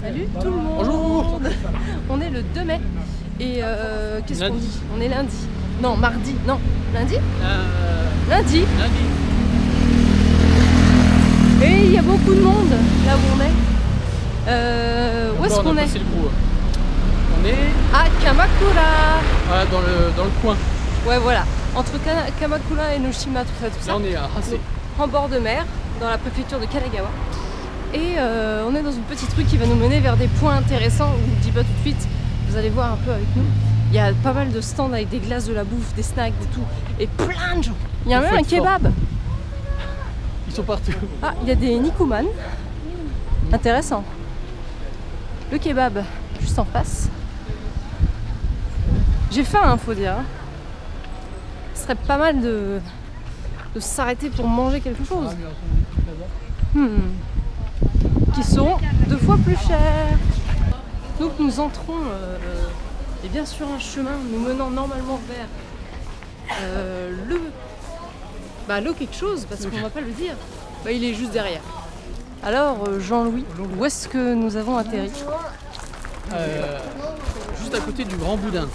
Salut tout le monde. Bonjour. On est le 2 mai et qu'est-ce qu'on dit? On est lundi. Non, mardi. Non, lundi. Lundi. Et il y a beaucoup de monde là où on est. Où est-ce qu'on est? On est à Kamakura. Voilà, dans le coin. Ouais, voilà. Entre Kamakura et Noshima, tout ça. Là, on est à Hase. En bord de mer, dans la préfecture de Kanagawa. Et on est dans une petite rue qui va nous mener vers des points intéressants. Je vous le dis pas tout de suite, vous allez voir un peu avec nous. Il y a pas mal de stands avec des glaces, de la bouffe, des snacks, des tout. Et plein de gens. Il y a même un kebab. Ils sont partout. Ah, il y a des nikuman. Intéressant. Le kebab, juste en face. J'ai faim, hein, faut dire. Ce serait pas mal de s'arrêter pour manger quelque chose. Qui seront 2 fois plus chers. Donc nous entrons et bien sûr un chemin nous menant normalement vers le quelque chose, parce qu'on va pas le dire. Bah, il est juste derrière. Alors Jean-Louis, où est-ce que nous avons atterri? Juste à côté du Grand Boudin.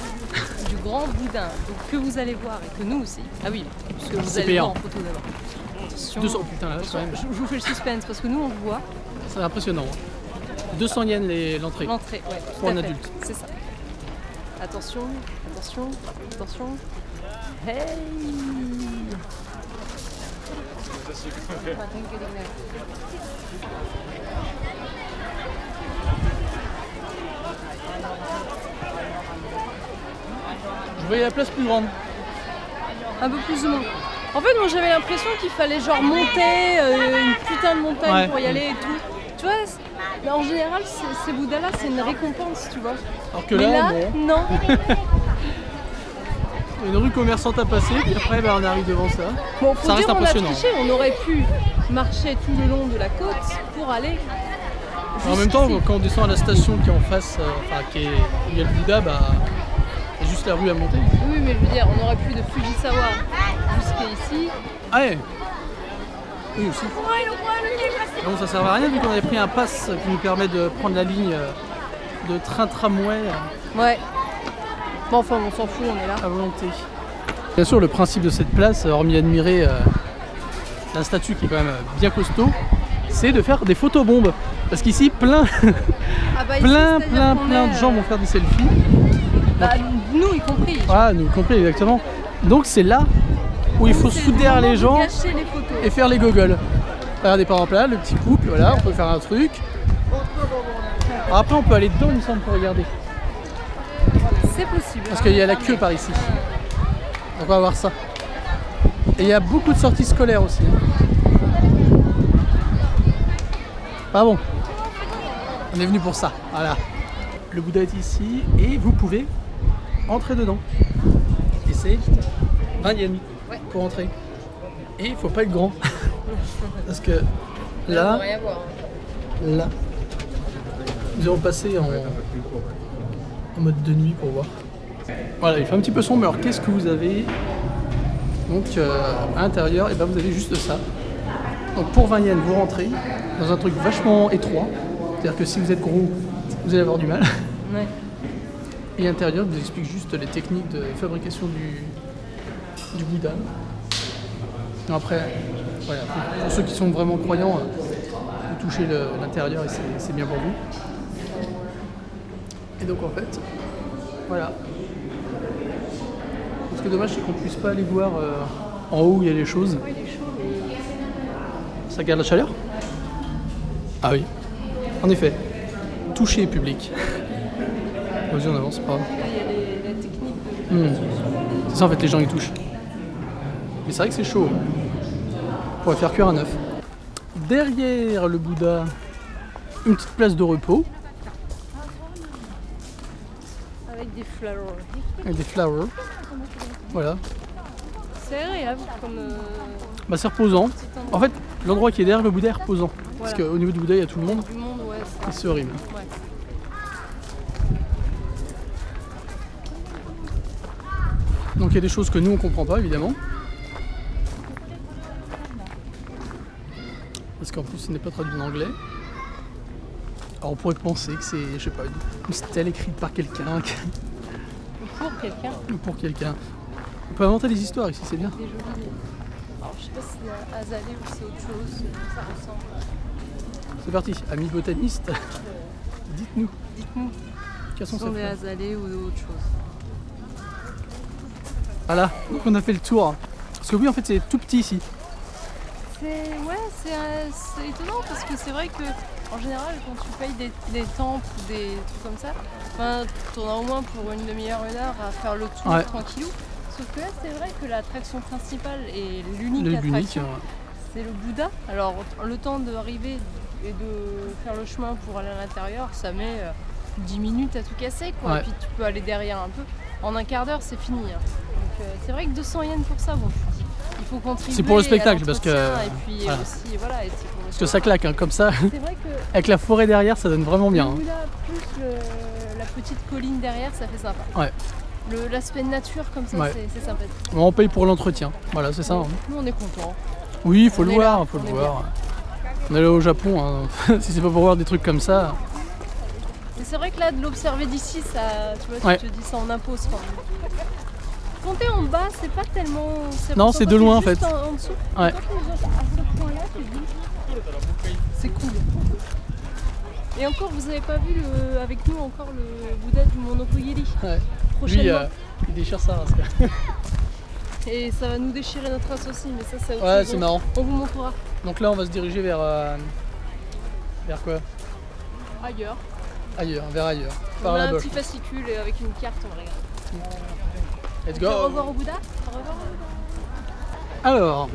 Du Grand Boudin, donc, que vous allez voir et que nous aussi. Ah oui, parce que vous C'est allez payant. voir en photo d'abord. Attention. 200, putain, là, quand même. Je vous fais le suspense parce que nous on le voit. C'est impressionnant. 200 yens l'entrée. L'entrée, ouais. Pour tout un à fait. adulte. C'est ça. Attention, attention, attention. Hey! Je voyais la place plus grande. Un peu plus de monde. En fait, moi j'avais l'impression qu'il fallait genre monter une putain de montagne pour y aller et tout. Tu vois, en général, ces Bouddhas-là, c'est une récompense, tu vois. Alors que Mais là, bon. non. Une rue commerçante à passer, puis après on arrive devant ça. Bon, faut Ça dire, reste on a impressionnant. triché, on aurait pu marcher tout le long de la côte pour aller. En même temps, jusqu'ici. quand on descend à la station qui est en face, enfin où il y a le Bouddha, bah, il y a juste la rue à monter. Oui, mais je veux dire, on aurait pu de Fujisawa jusqu'ici. Ah ouais. Oui aussi. Bon, ça sert à rien vu qu'on avait pris un pass qui nous permet de prendre la ligne de train-tramway Ouais. Bon, enfin, on s'en fout, on est là. à volonté. Bien sûr, le principe de cette place, hormis admirer la statue qui est quand même bien costaud, c'est de faire des photobombes. Parce qu'ici, plein de gens vont faire des selfies. Bah, nous y compris. Ah, nous compris, exactement. Donc c'est là où il faut se foutre derrière les gens Gâcher les photos. et faire les gogoles. Regardez par exemple là, le petit couple, voilà, on peut faire un truc. Alors après on peut aller dedans, il me semble, pour regarder. C'est possible. Parce qu'il y a la queue par ici. Donc on va voir ça. Et il y a beaucoup de sorties scolaires aussi. Ah bon. On est venu pour ça, voilà. Le Bouddha est ici et vous pouvez entrer dedans. Et c'est 20 yens pour entrer. Et il faut pas être grand. Parce que là, nous allons passer en mode de nuit pour voir. Voilà, il fait un petit peu sombre, alors qu'est-ce que vous avez? Donc à l'intérieur, et ben vous avez juste ça. Donc pour 20 yens, vous rentrez dans un truc vachement étroit. C'est-à-dire que si vous êtes gros, vous allez avoir du mal. Ouais. Et à l'intérieur, je vous explique juste les techniques de fabrication du Bouddha. Après, voilà, pour ceux qui sont vraiment croyants, vous touchez l'intérieur et c'est bien pour vous. Et donc en fait, voilà. Ce qui est dommage, c'est qu'on ne puisse pas aller voir en haut où il y a les choses. Ça garde la chaleur? Ah oui, en effet, toucher public. Vas-y, on avance, pas grave. Il y a la technique de... C'est ça en fait, les gens ils touchent. Mais c'est vrai que c'est chaud. On pourrait faire cuire un œuf. Derrière le Bouddha, une petite place de repos. Avec des flowers. Avec des flowers. Voilà. C'est agréable comme... Bah c'est reposant. En fait, l'endroit qui est derrière le Bouddha est reposant. Voilà. Parce qu'au niveau du Bouddha, il y a tout le monde. Du monde, ouais. Et c'est horrible. Ouais. Donc il y a des choses que nous on comprend pas évidemment. Parce qu'en plus ce n'est pas traduit en anglais. Alors on pourrait penser que c'est, je sais pas, une stèle écrite par quelqu'un. Pour quelqu'un. Pour quelqu'un. On peut inventer des histoires ici, c'est bien. Des jolis. Alors je sais pas si c'est un azalée ou c'est autre chose, ça ressemble. C'est parti, amis botanistes, dites-nous. Dites-nous, Quels sont ce sont des azalées ou autre chose. Voilà, donc on a fait le tour. Parce que oui, en fait, c'est tout petit ici. C'est étonnant parce que c'est vrai que en général, quand tu payes des temples ou des trucs comme ça, tu en as au moins pour une demi-heure, une heure à faire le tour tranquillou. Sauf que là, c'est vrai que l'attraction principale et l'unique attraction, c'est le Bouddha. Alors, le temps d'arriver et de faire le chemin pour aller à l'intérieur, ça met 10 minutes à tout casser, quoi. Ouais. Et puis tu peux aller derrière un peu. En un quart d'heure, c'est fini. Hein. Donc, c'est vrai que 200 yens pour ça, bon, il faut contribuer. C'est pour le spectacle parce que. Et puis voilà. aussi, voilà, et c'est pour le parce que ça claque, hein, comme ça. C'est vrai que avec la forêt derrière, ça donne vraiment bien. Le Bouddha plus la petite colline derrière, ça fait sympa. Ouais. L'aspect nature comme ça, c'est sympathique. On paye pour l'entretien, voilà, c'est ça. Hein. Nous, on est contents. Oui, il faut le voir, faut le voir. On est allé au Japon, hein. Si c'est pas pour voir des trucs comme ça. C'est vrai que là, de l'observer d'ici, ça, tu vois, tu te dis ça en impose. Compter en bas, c'est pas tellement. Non, c'est de loin en fait. En dessous. Ouais. Quand tu es à ce point-là, tu te dis, c'est cool. Et encore, vous avez pas vu avec nous encore le Bouddha du Monokogiri. Ouais. Prochainement. Lui, il déchire ça. Et ça va nous déchirer notre race aussi, mais ça, c'est autre ouais, chose. c'est marrant. On vous montrera. Donc là, on va se diriger vers. Vers quoi? Ailleurs. Ailleurs, vers ailleurs. On a un petit fascicule et avec une carte, on regarde. Let's go. Au revoir au Bouddha. Au revoir au Bouddha. Alors,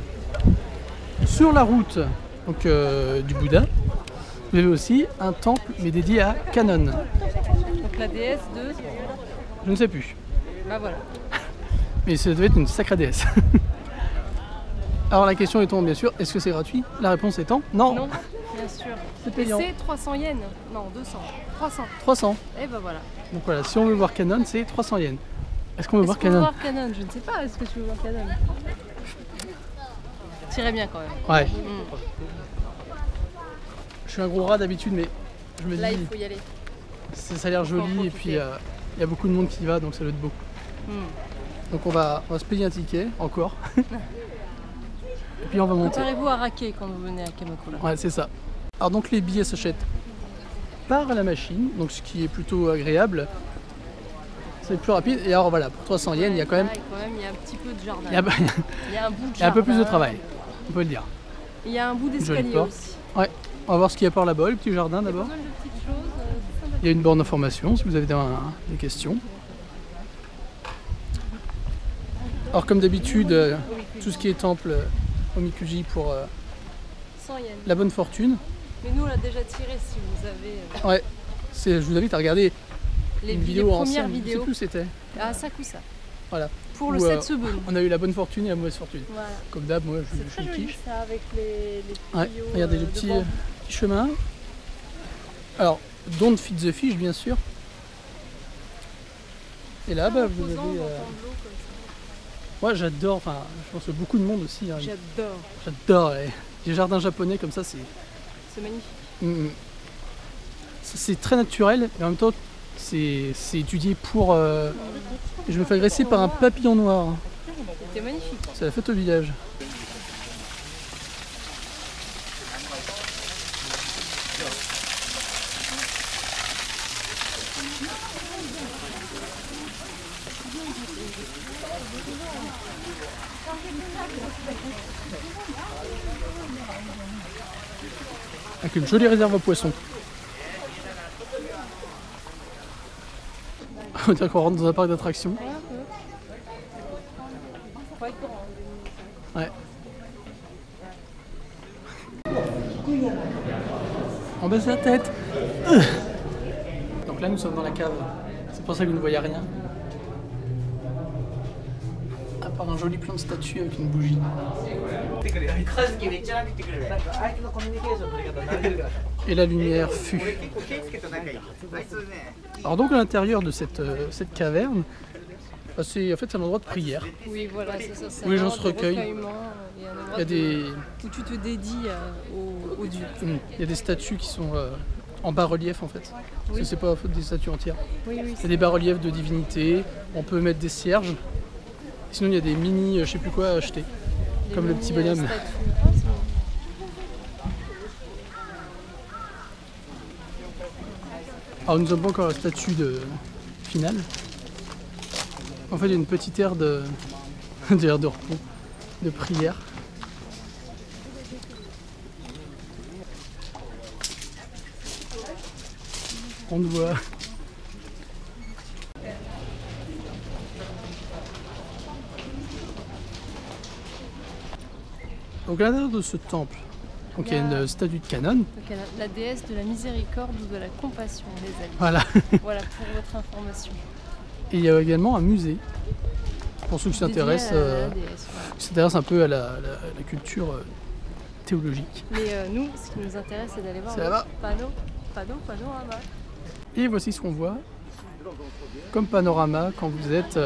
sur la route donc, du Bouddha, vous avez aussi un temple mais dédié à Kannon. Donc la déesse de... Je ne sais plus. Bah voilà. Mais ça devait être une sacrée déesse. Alors la question étant bien sûr, est-ce que c'est gratuit? La réponse étant non. Non, bien sûr. C'est payant. Et c'est 300 yens. Non, 200. 300. 300. Et bah voilà. Donc voilà, si on veut voir Kannon, c'est 300 yens. Est-ce qu'on veut voir Kannon? voir Kannon? Je ne sais pas. Est-ce que tu veux voir Kannon? T'irais bien quand même. Ouais. Je suis un gros rat d'habitude, mais je me dis... Là, il faut y aller. Ça a l'air joli et puis il y a beaucoup de monde qui y va, donc ça doit être beau. Donc on va se payer un ticket, encore. Et puis on va monter. Préparez-vous à raquer quand vous venez à Kamakura. Ouais, c'est ça. Alors donc les billets s'achètent par la machine, donc ce qui est plutôt agréable. C'est plus rapide. Et alors voilà, pour 300 yens, il y a quand même... il y a un petit peu de jardin. Il y a un bout de jardin. Il y a un peu plus de travail, on peut le dire. Il y a un bout d'escalier aussi. Ouais, on va voir ce qu'il y a par là-bas, le petit jardin d'abord. Il y a une borne d'information si vous avez des questions. Alors comme d'habitude, tout ce qui est temple Omikuji pour la bonne fortune. Mais nous on l'a déjà tiré si vous avez... Ouais, je vous invite à regarder les vidéo premières ancienne. vidéos. Je sais plus c'était. Ah Sakusa. Voilà. Pour le 7 secondes. On a eu la bonne fortune et la mauvaise fortune. Voilà. Comme d'hab, moi je suis quiche. C'est ça avec les tuyaux. Regardez les petits chemins. Alors, don't feed the fish bien sûr. Et là, bah, vous avez... Moi j'adore, enfin je pense que beaucoup de monde aussi. Hein. J'adore les jardins japonais comme ça, c'est magnifique. C'est très naturel et en même temps c'est étudié pour... Je me fais agresser par un papillon noir. C'était magnifique. C'est la fête au village. Avec une jolie réserve à poissons. On dirait qu'on rentre dans un parc d'attractions. Ouais. On baisse la tête. Donc là nous sommes dans la cave. C'est pour ça que vous ne voyez rien. À part un joli plan de statue avec une bougie. Et la lumière fut. Alors donc à l'intérieur de cette caverne, En fait, c'est un endroit de prière. Oui, voilà, c'est ça. Où les gens se recueillent. Il y a des... où tu te dédies au Dieu. Il y a des statues qui sont en bas-relief en fait. Parce que c'est pas des statues entières. Oui, il y a des bas-reliefs de divinités. On peut mettre des cierges. Sinon, il y a des mini, je sais plus quoi à acheter. Comme le petit bonhomme. Alors nous n'avons pas encore la statue finale. En fait il y a une petite aire de repos, de prière. On le voit. Donc à l'intérieur de ce temple, donc il y a une statue de Kwannon. Donc la déesse de la miséricorde ou de la compassion, les amis. Voilà. Voilà pour votre information. Et il y a également un musée, pour ceux qui s'intéressent un peu à la culture théologique. Mais nous, ce qui nous intéresse, c'est d'aller voir le panorama. Et voici ce qu'on voit comme panorama quand vous êtes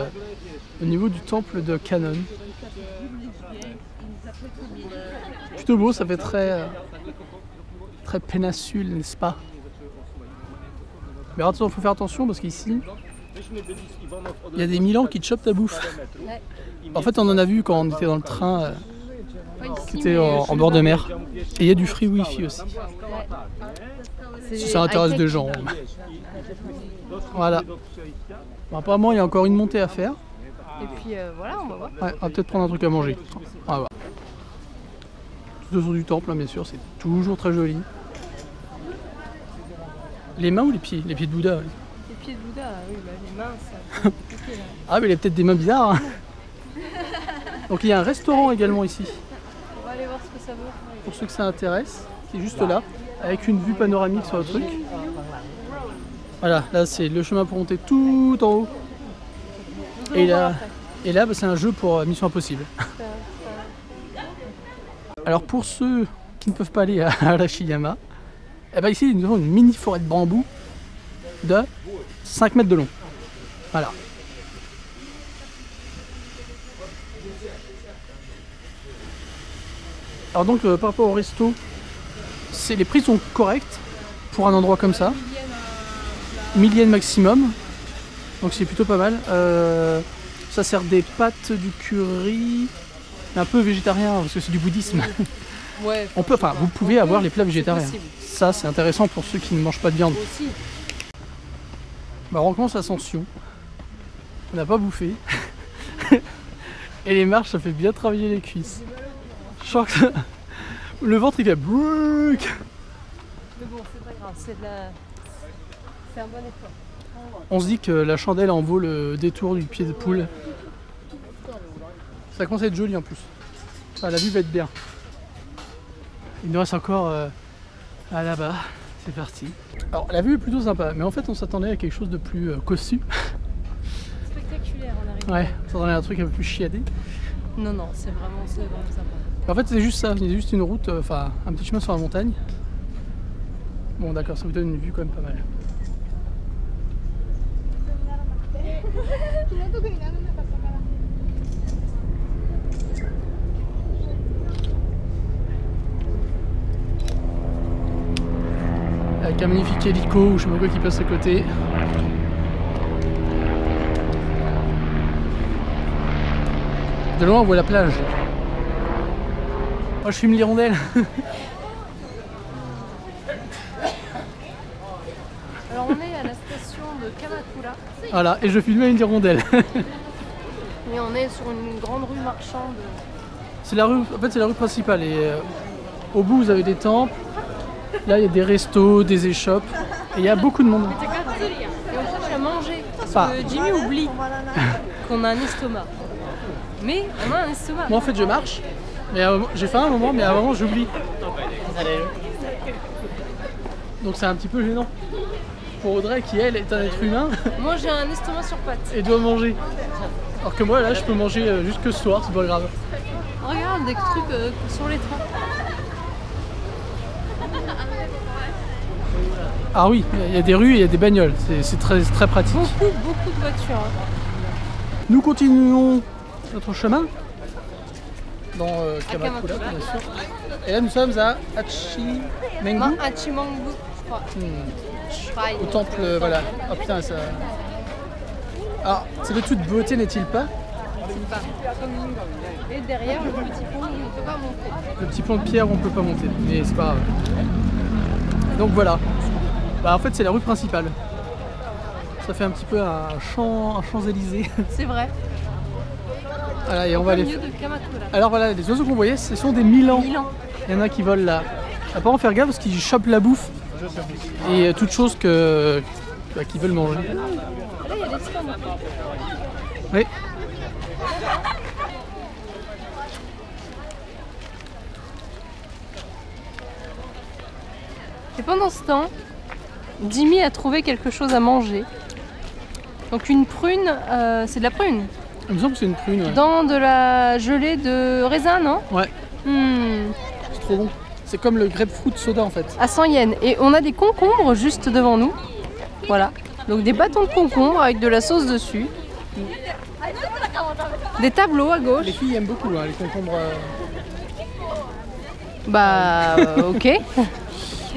au niveau du temple de Kwannon. Plutôt beau, ça fait très péninsule, n'est-ce pas? Mais attention, il faut faire attention parce qu'ici, il y a des Milans qui te chopent ta bouffe. Ouais. En fait, on en a vu quand on était dans le train qui était en bord de mer. Et il y a du free wifi aussi. Ouais. Si ça intéresse des gens. Voilà. Bon, apparemment, il y a encore une montée à faire. Et puis voilà, on va voir. Ouais, on va peut-être prendre un truc à manger. On va voir. Tout autour du temple, hein, bien sûr, c'est toujours très joli. Les mains ou les pieds? Les pieds de Bouddha. Ouais. Les pieds de Bouddha, oui, bah, les mains, ça. Compliqué, là. Ah, mais il a peut-être des mains bizarres. Hein. Donc il y a un restaurant également ici. On va aller voir ce que ça vaut. Pour ceux que ça intéresse, qui est juste là, avec une vue panoramique sur le truc. Voilà, là c'est le chemin pour monter tout en haut. Et là, bah, c'est un jeu pour Mission Impossible. Alors pour ceux qui ne peuvent pas aller à Arashiyama, eh ben ici nous avons une mini forêt de bambou de 5 mètres de long. Voilà. Alors donc par rapport au resto, les prix sont corrects pour un endroit comme ça. 1000 yens maximum, donc c'est plutôt pas mal. Ça sert des pâtes, du curry, un peu végétarien parce que c'est du bouddhisme. Ouais, vous pouvez avoir les plats végétariens. possible. Ça c'est intéressant pour ceux qui ne mangent pas de viande. Aussi. Bah, on recommence l'ascension. On n'a pas bouffé. Et les marches, ça fait bien travailler les cuisses. Je sens que le ventre il fait brouic. Mais bon, c'est pas grave, c'est un bon effort. On se dit que la chandelle en vaut le détour du pied de poule. Ça commence à être joli en plus. Ah, la vue va être bien. Il nous reste encore là-bas. C'est parti. Alors la vue est plutôt sympa, mais en fait on s'attendait à quelque chose de plus cossu. Spectaculaire en arrivant. Ouais, on s'attendait à un truc un peu plus chiadé. Non, c'est vraiment sympa. En fait c'est juste ça, il y a juste une route, un petit chemin sur la montagne. Bon d'accord, ça vous donne une vue quand même pas mal. Avec un magnifique hélico ou je sais pas quoi qui passe à côté. De loin on voit la plage. Moi je filme l'hirondelle. Alors on est à la station de Kamakura. Voilà, et je filmais une hirondelle. Et on est sur une grande rue marchande. C'est la rue, en fait c'est la rue principale et au bout vous avez des temples. Là il y a des restos, des échoppes et il y a beaucoup de monde. Et on cherche à manger parce que Jimmy oublie qu'on a un estomac. Mais on a un estomac. Moi en fait je marche, mais j'ai faim à un moment, mais à un moment j'oublie. Donc c'est un petit peu gênant. Pour Audrey qui elle est un être humain. Moi j'ai un estomac sur pattes. Et doit manger. Alors que moi là je peux manger jusque ce soir, c'est pas grave. Regarde des trucs sur les trains. Ah oui, il y a des rues et il y a des bagnoles, c'est très pratique. Beaucoup de voitures. Hein. Nous continuons notre chemin dans Kamakura, Kamakura. bien sûr. Et là nous sommes à Hachimangu, Hachimangu, je crois. Shrine. au temple, voilà. Oh putain, ça... Alors, c'est de toute beauté, n'est-il pas? Et derrière, le petit pont, on ne peut pas monter. Le petit pont de pierre, on peut pas monter, mais c'est pas grave. Donc voilà. Bah, en fait, c'est la rue principale. Ça fait un petit peu un Champs-Élysées. C'est vrai. Voilà, et on va aller. Milieu de Kamakura. Alors voilà, les oiseaux qu'on voyait, ce sont des milans. Milan. Il y en a qui volent là. À part en faire gaffe parce qu'ils chopent la bouffe et toutes choses que qu'ils veulent manger. Là, il y a des stands. Oui. Et pendant ce temps, Jimmy a trouvé quelque chose à manger. Donc une prune, c'est de la prune. Il me semble que c'est une prune. Ouais. Dans de la gelée de raisin, non? Ouais, Hmm. c'est trop bon. C'est comme le grapefruit soda en fait. À 100 yens. Et on a des concombres juste devant nous. Voilà. Donc des bâtons de concombre avec de la sauce dessus. Des tableaux à gauche. Les filles aiment beaucoup hein, les concombres. Bah ok.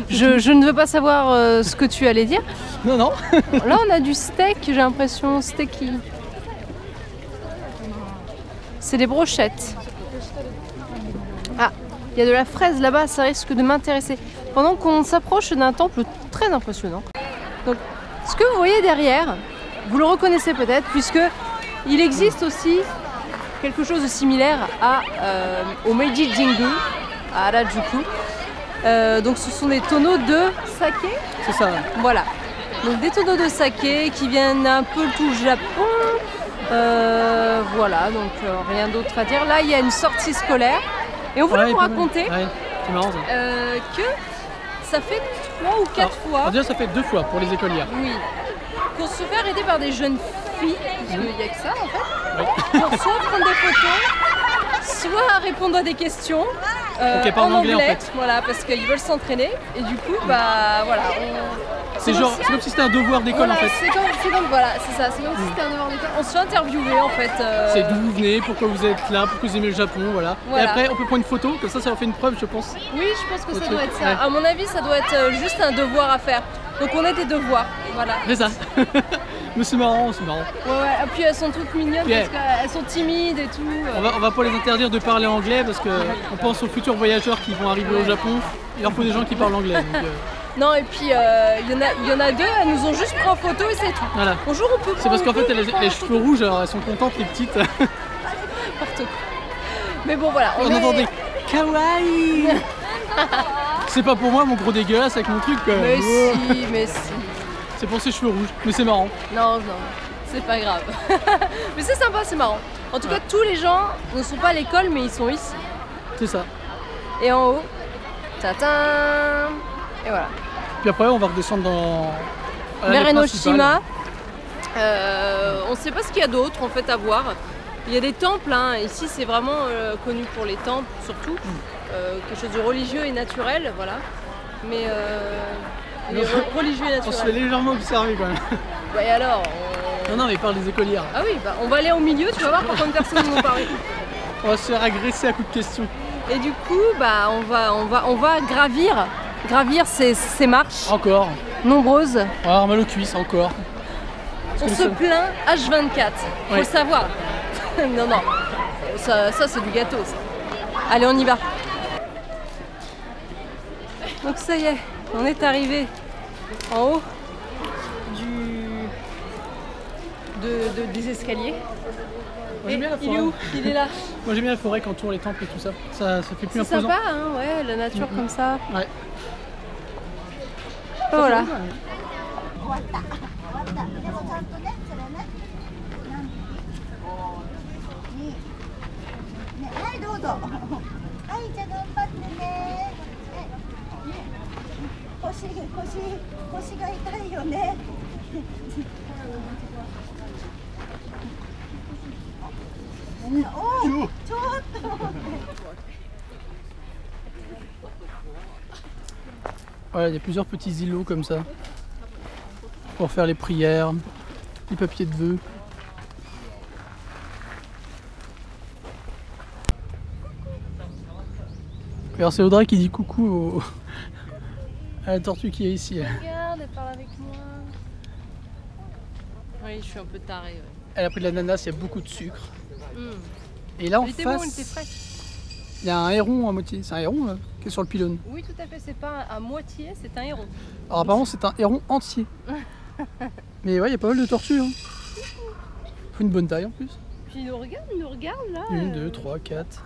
Je ne veux pas savoir ce que tu allais dire. Non, non. Là on a du steak, j'ai l'impression steaky. C'est des brochettes. Ah, il y a de la fraise là-bas, ça risque de m'intéresser. Pendant qu'on s'approche d'un temple très impressionnant. Donc, ce que vous voyez derrière, vous le reconnaissez peut-être, puisque il existe aussi quelque chose de similaire au Meiji Jingu, à Harajuku. Donc ce sont des tonneaux de saké. C'est ça. Voilà. Donc des tonneaux de saké qui viennent un peu tout Japon. Voilà, donc rien d'autre à dire. Là, il y a une sortie scolaire. Et on voulait vous raconter Ouais, c'est marrant ça. que ça fait 3 ou 4 fois. Alors déjà, ça fait 2 fois pour les écolières. Oui. Qu'on se fait arrêter par des jeunes filles, parce qu'il n'y a que ça en fait, Oui. pour soit prendre des photos, soit répondre à des questions Ok, pas en anglais, en fait. Voilà, parce qu'ils veulent s'entraîner et du coup, bah voilà. C'est genre, c'est comme si c'était un devoir d'école Voilà, en fait. c'est comme, voilà, c'est ça, c'est comme si c'était un devoir d'école. On se fait interviewer en fait. C'est d'où vous venez, pourquoi vous êtes là, pourquoi vous aimez le Japon, voilà. Voilà. Et après, on peut prendre une photo, comme ça en fait une preuve, je pense. Oui, je pense que Le ça truc, doit être ça. ouais. À mon avis, ça doit être juste un devoir à faire. Donc on a des devoirs, voilà. C'est ça. Mais c'est marrant, c'est marrant. Ouais, et puis elles sont toutes mignonnes Yeah. parce qu'elles sont timides et tout. On va pas les interdire de parler anglais parce que on pense aux futurs voyageurs qui vont arriver au Japon. Il leur faut des gens qui parlent anglais. Donc, Non, et puis il y en a deux, elles nous ont juste pris en photo et c'est tout. voilà. Bonjour, on peut C'est parce qu'en fait, prendre les cheveux rouges, alors elles sont contentes, les petites. n'importe quoi. Mais bon, voilà. On entend des kawaii. C'est pas pour moi mon gros dégueulasse avec mon truc. Quoi. Mais Oh. si, mais si. C'est pour ses cheveux rouges, mais c'est marrant. Non, non, c'est pas grave. Mais c'est sympa, c'est marrant. En tout cas, tous les gens ne sont pas à l'école, mais ils sont ici. C'est ça. Et en haut, tatin. Et voilà. Puis après, on va redescendre dans. à la Mer mer principale. Enoshima. On ne sait pas ce qu'il y a d'autre en fait à voir. Il y a des temples, hein. Ici c'est vraiment connu pour les temples surtout. Quelque chose de religieux et naturel, voilà. Mais religieux et On se fait naturel. légèrement observer quand même. Bah, et alors Non, mais parle des écolières. Ah oui, bah, on va aller au milieu, tu vas voir par combien de personnes vont parler. On va se faire agresser à coups de questions. Et du coup, bah, on va gravir ces marches Encore. nombreuses. On va avoir mal aux cuisses, encore. On que se le- plaint H24, faut Ouais. le savoir. Non, non, ça c'est du gâteau. Ça. Allez, on y va. Donc ça y est, on est arrivé en haut des escaliers. Moi, j'aime bien la Il est forêt. où? Il est là. Moi j'aime bien la forêt quand on tourne les temples et tout ça. Ça fait plus C'est imposant. sympa, hein, ouais, la nature comme ça. Ouais. Voilà. はいどうぞ。はいじゃあ頑張ってね。腰が痛いよね。おお、ちょっと。 Voilà, il y a plusieurs petits îlots comme ça. Pour faire les prières, les papiers de vœux. Alors c'est Audrey qui dit coucou à la tortue qui est ici. Regarde, elle parle avec moi. Oui, je suis un peu tarée. Ouais. Elle a pris de l'ananas, il y a beaucoup de sucre. Et là en Il était bon, il face, était frais. il y a un héron à moitié. C'est un héron là, qui est sur le pylône. Oui, tout à fait, c'est pas à moitié, c'est un héron. Alors apparemment c'est un héron entier. Mais ouais, il y a pas mal de tortues. Hein. Faut une bonne taille en plus. Puis il nous regarde là. 1, 2, 3, 4.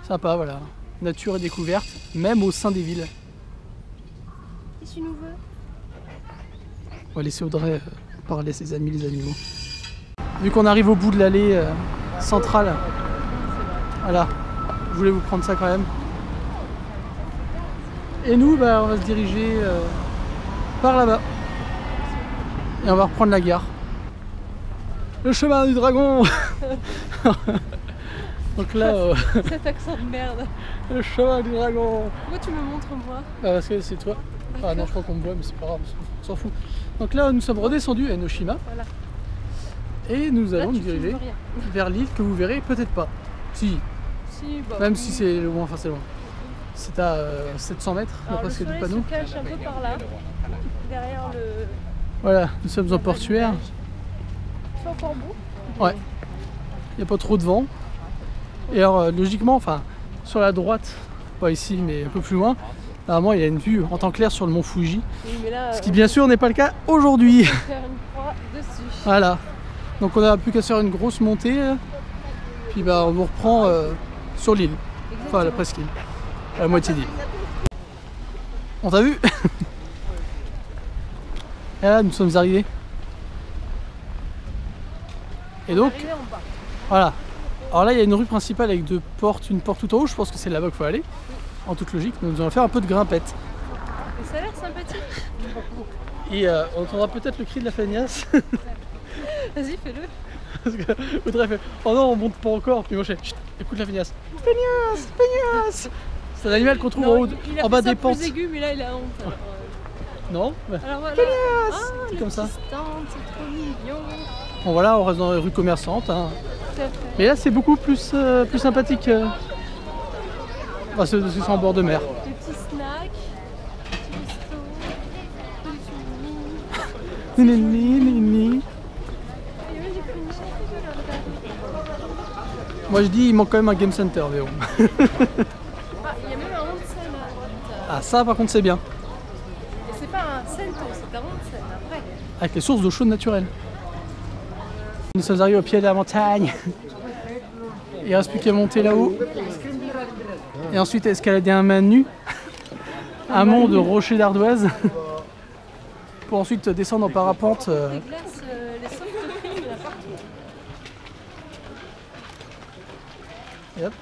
Sympa, voilà. Nature et découverte, même au sein des villes. Qu'est-ce que tu nous veux? On va laisser Audrey parler à ses amis les animaux. Vu qu'on arrive au bout de l'allée centrale, voilà, je voulais vous prendre ça quand même. Et nous, bah, on va se diriger par là-bas. Et on va reprendre la gare. Le chemin du dragon. Donc là, Cet accent de merde. le chemin du dragon. Pourquoi tu me montres moi? Parce que c'est toi. Ah non, je crois qu'on me voit, mais c'est pas grave, on s'en fout. Donc là, nous sommes redescendus à Enoshima. Voilà. Et nous allons nous tu filmes diriger rien. vers l'île que vous verrez peut-être pas. Si, Si, bah, même oui. si c'est loin, enfin c'est loin. C'est à 700 mètres, Alors, d'après le ce que dit le soleil panneau. se cache un peu par là, derrière le... Voilà, nous sommes en portuaire. Il fait encore beau. Ouais. Il n'y a pas trop de vent. Et alors, logiquement, enfin, sur la droite, pas ici, mais un peu plus loin, normalement, il y a une vue en temps clair sur le mont Fuji. Oui, mais là, Ce qui, bien sûr, n'est pas le cas aujourd'hui. on va faire une croix dessus. Voilà. Donc, on n'a plus qu'à faire une grosse montée. Puis, bah, on vous reprend sur l'île. Enfin, la presqu'île. À la moitié d'île. On t'a vu? Et là, nous sommes arrivés. Et donc, Arrivé en bas. voilà. Alors là, il y a une rue principale avec deux portes, une porte tout en haut. Je pense que c'est là-bas qu'il faut aller. En toute logique, nous allons faire un peu de grimpette. Et ça a l'air sympathique. Et on entendra peut-être le cri de la feignasse. Vas-y, fais-le. Parce que Audrey fait oh non, on monte pas encore. Puis moi je fais chut, écoute la feignasse. Feignasse, feignasse. C'est un animal qu'on trouve Non, en, haut, il a en fait bas ça des pentes. plus aigu, mais là, il a honte. Alors, Non bah, alors voilà. Feignasse. Ah, C'est le comme ça. petit stand, c'est trop mignon. Bon voilà, on reste dans les rues commerçantes. Hein. Tout à fait. Mais là c'est beaucoup plus sympathique. Enfin, c'est en bord de mer. Des petits snacks, des petits restos, des souvenirs. Ni. Ah, et oui, j'ai pris une chaise là. Moi je dis il manque quand même un game center, Véo. Ah, il y a même un onsen à droite. Ah ça par contre c'est bien. Et c'est pas un sento, c'est un onsen après. Avec les sources d'eau chaude naturelle. Nous sommes arrivés au pied de la montagne. Il reste plus qu'à monter là-haut. Et ensuite escalader un main nu. Un mont de rochers d'ardoise. Pour ensuite descendre en parapente. Les glaces, les soft cream là partout. Et hop.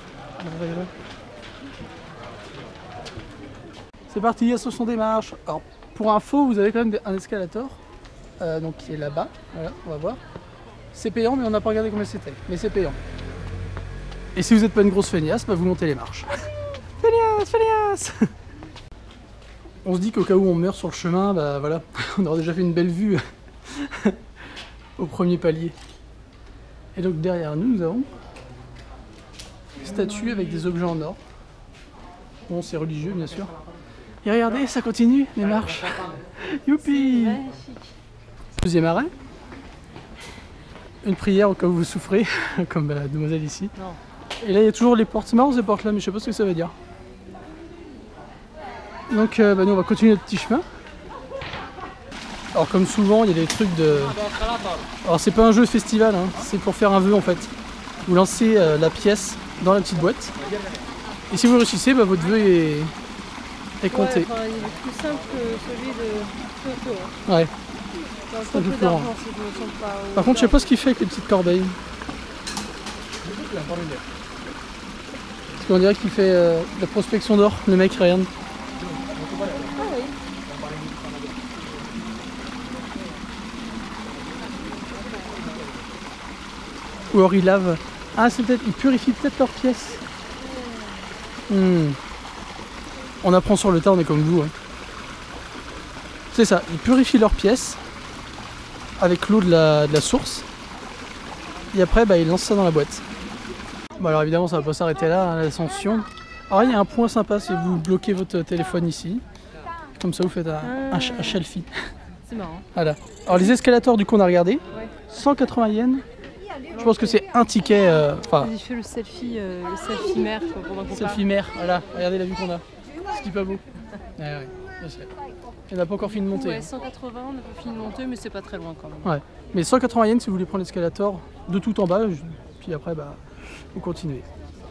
C'est parti, ascension des marches. Alors, pour info, vous avez quand même un escalator. Donc qui est là-bas. Voilà, on va voir. C'est payant, mais on n'a pas regardé combien c'était. Mais c'est payant. Et si vous n'êtes pas une grosse feignasse, bah vous montez les marches. Feignasse, feignasse. On se dit qu'au cas où on meurt sur le chemin, bah voilà, on aura déjà fait une belle vue au premier palier. Et donc derrière nous, nous avons une statue avec des objets en or. Bon, c'est religieux, bien sûr. Et regardez, ça continue, les marches. Youpi! Magnifique. Deuxième arrêt. Une prière au cas où vous souffrez, comme la demoiselle ici. Non. Et là, il y a toujours les portes. C'est marrant ces portes là, mais je sais pas ce que ça veut dire. Donc, bah, nous, on va continuer notre petit chemin. Alors, comme souvent, il y a des trucs de. Alors, c'est pas un jeu de festival, hein, c'est pour faire un vœu en fait. Vous lancez la pièce dans la petite boîte. Et si vous réussissez, bah, votre vœu est compté. Ouais, enfin, il est plus simple que celui de Kyoto. Hein. Ouais. Enfin, un un peu peu plus grand. d'argent si je me sens pas. Par contre, je sais pas ce qu'il fait avec les petites corbeilles. Parce qu'on dirait qu'il fait de la prospection d'or, le mec, regarde. Ah oui. Ou alors il lave. Ah, c'est peut-être. Il purifie peut-être leurs pièces. On apprend sur le tas, on est comme vous. Hein. C'est ça, ils purifient leurs pièces avec l'eau de la source. Et après, bah, ils lancent ça dans la boîte. Bon, alors évidemment, ça va pas s'arrêter là, hein, l'ascension. Alors il y a un point sympa, c'est vous bloquez votre téléphone ici. Comme ça vous faites un selfie. C'est marrant. Voilà. Alors les escalators du coup on a regardé. Ouais. 180 yens. Je pense que c'est un ticket. Enfin, Il fait le selfie mère quoi, pendant qu'on selfie mère. Voilà, regardez la vue qu'on a. Ce qui est pas beau. Ouais, je sais. On n'a pas encore fini de monter. Ouais, hein. 180, on n'a pas fini de monter, mais c'est pas très loin quand même. Ouais. Mais 180 yens si vous voulez prendre l'escalator de tout en bas. Puis après, bah, vous continuez.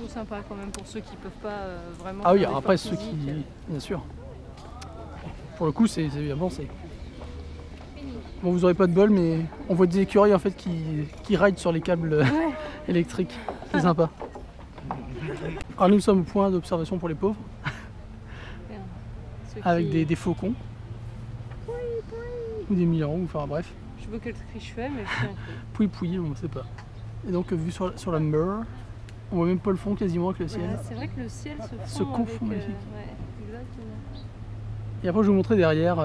C'est sympa quand même pour ceux qui peuvent pas vraiment. Ah oui, faire alors après d'efforts ceux qui. physiques. Bien sûr. Pour le coup, c'est bien pensé. Bon, vous aurez pas de bol, mais on voit des écureuils en fait qui ride sur les câbles électriques. C'est sympa. Alors nous sommes au point d'observation pour les pauvres, Ceux avec qui- des faucons. Ou des milans, enfin bref. Je sais pas quel cri je fais, mais je fais un cri. Pouille, on ne sait pas. Et donc vu sur la mer, on voit même pas le fond quasiment avec le ciel. Voilà, c'est vrai que le ciel Se se confond avec, magnifique. ouais, exactement. Et après je vais vous montrer derrière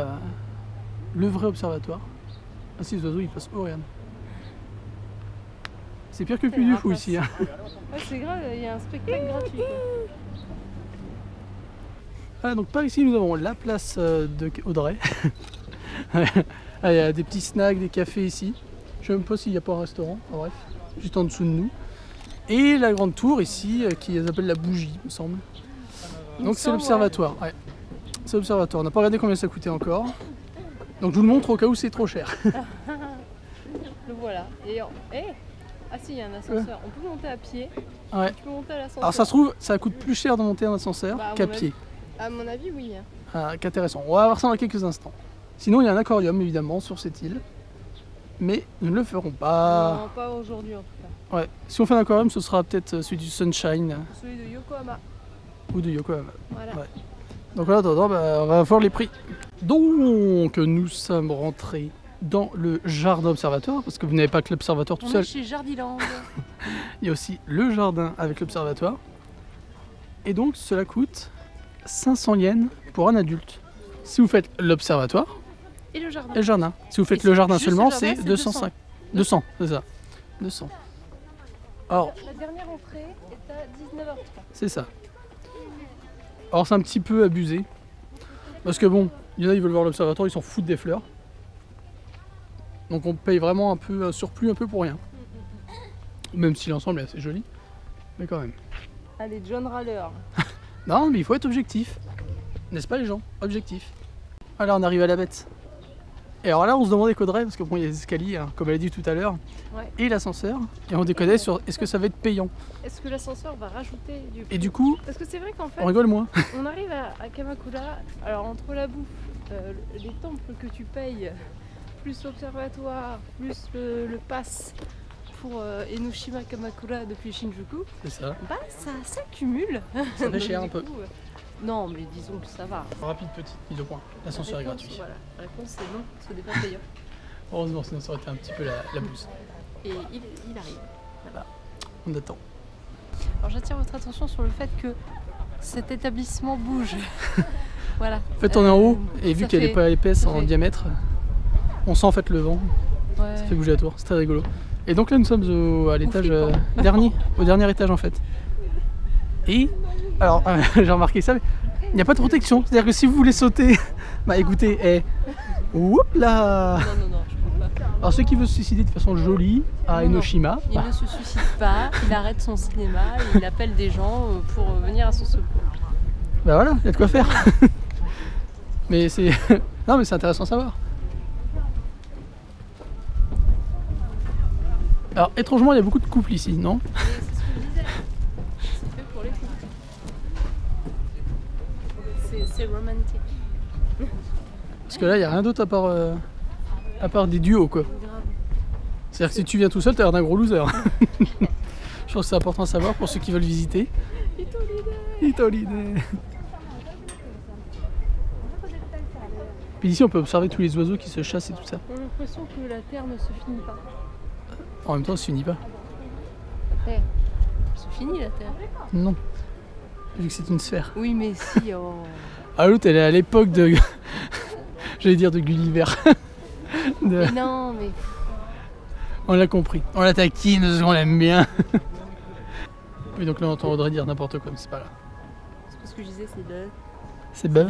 le vrai observatoire. Ah si, les oiseaux ils passent haut, regarde. C'est pire que le Puy du Fou ici. Hein. Ouais, c'est grave, il y a un spectacle gratuit. Quoi. Ah, donc par ici nous avons la place de Audrey. Ah, il y a des petits snacks, des cafés ici. Je sais même pas s'il n'y a pas un restaurant, enfin, bref, juste en dessous de nous. Et la grande tour ici qui s'appelle la Bougie, il me semble. Donc c'est l'observatoire. Ouais. C'est l'observatoire. On n'a pas regardé combien ça coûtait encore. Donc je vous le montre au cas où c'est trop cher. Le voilà. Et ah si, il y a un ascenseur. On peut monter à pied. Ouais. Tu peux monter à l'ascenseur. Alors ça se trouve, ça coûte plus cher de monter en ascenseur Bah, à qu'à mon pied. À mon avis, oui. Ah, qu'intéressant. On va voir ça dans quelques instants. Sinon il y a un aquarium évidemment sur cette île. Mais nous ne le ferons pas. Non, pas aujourd'hui en tout cas. Ouais. Si on fait un aquarium, ce sera peut-être celui du Sunshine Celui de Yokohama. ou de Yokohama. Voilà. Ouais. Donc en attendant, bah, on va voir les prix. Donc nous sommes rentrés dans le jardin observatoire, parce que vous n'avez pas que l'observatoire tout On seul, est chez Jardiland. il y a aussi le jardin avec l'observatoire. Et donc cela coûte 500 yens pour un adulte. Si vous faites l'observatoire Et le jardin. et le jardin. Si vous faites Et le jardin juste le seulement, jardin, c'est c'est 205. 200, c'est ça. 200. Alors, La dernière entrée est à 19h30. c'est ça. Alors c'est un petit peu abusé. Parce que bon, il y en a ils veulent voir l'observatoire, ils s'en foutent des fleurs. Donc on paye vraiment un peu un surplus un peu pour rien. Même si l'ensemble est assez joli. Mais quand même. Allez, John Râleur. Non mais il faut être objectif. N'est-ce pas les gens? Objectif. Alors on arrive à la bête. Et alors là on se demandait qu'Audrey, parce que bon il y a les escaliers, hein, comme elle a dit tout à l'heure, Ouais. et l'ascenseur. Et on déconnait sur est-ce que ça va être payant. Est-ce que l'ascenseur va rajouter du prix? Et du coup, Parce que c'est vrai qu'en fait, on rigole moins. on arrive à Kamakura, alors entre la bouffe, les temples que tu payes, plus l'observatoire, plus le pass pour Enoshima Kamakura depuis Shinjuku, C'est ça. bah ça s'accumule. Ça fait Donc, cher du un peu. coup, non, mais disons que ça va. Rapide petite mise au point. L'ascenseur est Réponse, gratuit. Voilà, la réponse c'est non, ce n'est pas payant. Heureusement sinon ça aurait été un petit peu la bouse. Et il arrive. On attend. Alors j'attire votre attention sur le fait que cet établissement bouge. Voilà. En fait on est en haut et vu ça qu'elle n'est fait- pas épaisse ça en fait- diamètre, on sent en fait le vent, Ouais. ça fait bouger la tour, c'est très rigolo. Et donc là nous sommes à l'étage flippant. dernier, au dernier étage en fait. Et alors j'ai remarqué ça, mais il n'y a pas de protection, c'est-à-dire que si vous voulez sauter, bah écoutez, oup là. Non, je peux pas. Alors ceux qui veulent se suicider de façon jolie à Non, non. Enoshima, Il bah, ne se suicide pas, il arrête son cinéma et il appelle des gens pour venir à son secours. bah voilà, il y a de quoi faire. Mais c'est non mais c'est intéressant à savoir. Alors étrangement il y a beaucoup de couples ici, non? Et c'est ce que je disais. C'est fait pour les couples. C'est romantique. Parce que là il n'y a rien d'autre à part des duos quoi. Grave. C'est-à-dire que si tu viens tout seul, t'as l'air d'un gros loser. Je pense que c'est important à savoir pour ceux qui veulent visiter. Holiday. Puis ici on peut observer tous les oiseaux qui se chassent et tout ça. On a l'impression que la Terre ne se finit pas. En même temps, ça se finit pas. La Terre. Se finit la Terre. Non. Vu que c'est une sphère. Oui, mais si. Oh. Ah l'autre elle est à l'époque de... J'allais dire de Gulliver. De- Mais non, mais. On l'a compris. On la taquine, on l'aime bien. Oui donc là on entend Audrey dire n'importe quoi, mais c'est pas grave. Ce que je disais, c'est de. C'est bon.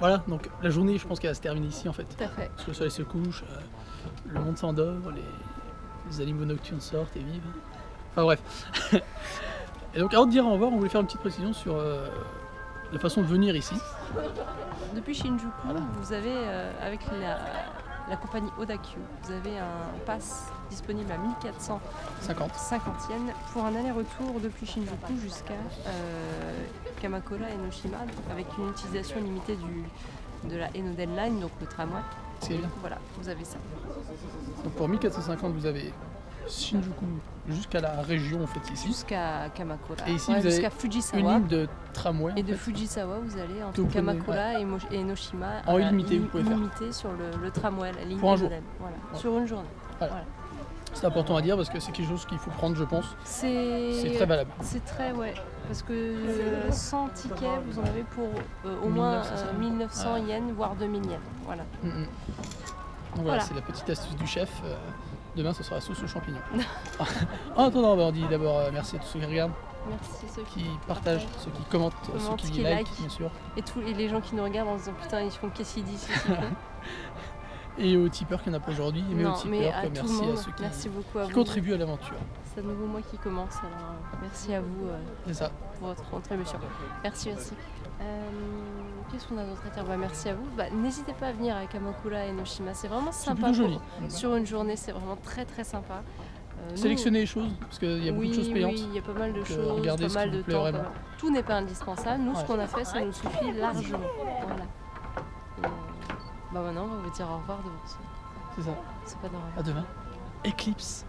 Voilà, donc la journée, je pense qu'elle va se terminer ici en fait. Tout à fait. Parce que le soleil se couche, le monde s'endort, les animaux nocturnes sortent et vivent. Enfin bref. Et donc avant de dire au revoir, on voulait faire une petite précision sur la façon de venir ici. Depuis Shinjuku, vous avez, avec la compagnie Odakyu, vous avez un pass disponible à 1450 yens pour un aller-retour depuis Shinjuku jusqu'à Kamakura et Enoshima, avec une utilisation limitée de la Enoden Line, donc le tramway. C'est bien. Voilà, vous avez ça. Donc pour 1450, vous avez Shinjuku jusqu'à la région en fait ici. Jusqu'à Kamakura. Et ici, vous avez jusqu'à une Fujisawa. ligne de tramway. Et de en fait. Fujisawa, vous allez entre Vous prenez, Kamakura et Enoshima en illimité, vous pouvez faire. illimité sur le tramway, la ligne Pour un jour. Enoden. Voilà, Ouais. sur une journée. Voilà. Voilà. C'est important à dire parce que c'est quelque chose qu'il faut prendre, je pense. C'est très valable. C'est très, ouais. Parce que 100 tickets, vous en avez pour au moins 1900 yens, voire 2000 yens. Voilà. Donc voilà, Voilà. c'est la petite astuce du chef. Demain, ce sera la sauce aux champignons. En attendant, on dit d'abord merci à tous ceux qui regardent, Merci ceux qui partagent, ceux qui commentent, ceux qui qui like, like. bien sûr. et les gens qui nous regardent en se disant putain, ils font qu'est-ce qu'ils disent, qu'est-ce qu'ils font. Et aux tipeurs qu'il n'y en a pas aujourd'hui, mais aux Non, mais tipeurs, à tout le merci monde. à ceux Merci beaucoup à qui vous. contribuent à l'aventure. C'est à nouveau moi qui commence, alors merci à vous C'est ça. pour votre contribution. Merci. Qu'est-ce qu'on a d'autre à dire? Merci à vous. N'hésitez pas à venir à Kamakura et Enoshima, c'est vraiment C'est sympa. plutôt joli. Sur une journée, c'est vraiment très très sympa. Sélectionnez les choses, parce qu'il y a beaucoup de choses payantes. Oui, il y a pas mal de Donc, choses, regardez pas ce mal qui de vous plaît temps. vraiment. Tout n'est pas indispensable. Nous, ce Ouais. qu'on a fait, ça nous suffit largement. Voilà. Et, maintenant, on va vous dire au revoir de vous. C'est ça. C'est pas normal. À demain. Eclipse.